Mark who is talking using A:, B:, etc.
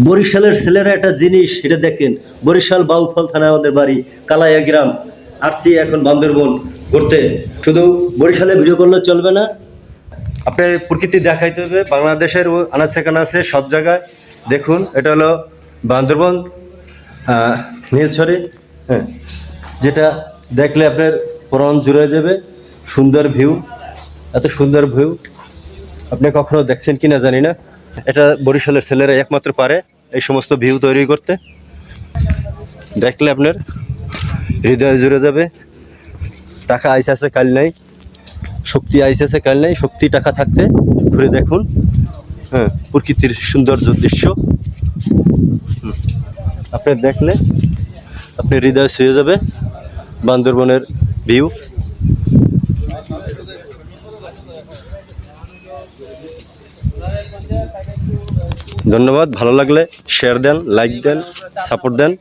A: বরিশালের ছেলেরা একটা জিনিস এটা দেখেন, বরিশাল বাউফল থানা আমাদের বাড়ি, কালাইয়া গ্রাম। আসছি এখন বান্দরবন ঘুরতে। শুধু বরিশালে ভিডিও করলে চলবে না, আপনার প্রকৃতি দেখাইতে হবে। বাংলাদেশের আনাচে কানাচে সব জায়গায় দেখুন। এটা হলো বান্দরবন নীলছড়ি, হ্যাঁ, যেটা দেখলে আপনার প্রাণ জুড়ে যাবে। সুন্দর ভিউ, এত সুন্দর ভিউ আপনি কখনো দেখছেন কিনা জানি না। এটা বরিশালের ছেলেরা একমাত্র পারে এই সমস্ত ভিউ তৈরি করতে। দেখলে আপনার হৃদয় জুড়ে যাবে। টাকা আইসে আছে কাল নাই, শক্তি আইসে আছে কাল নাই। শক্তি টাকা থাকতে ঘুরে দেখুন, হ্যাঁ, প্রকৃতির সৌন্দর্য দৃশ্য আপনি দেখলে আপনি হৃদয় ছুঁয়ে যাবে। বান্দরবনের ভিউ। ধন্যবাদ। ভালো লাগলে শেয়ার দেন, লাইক দেন, সাপোর্ট দেন।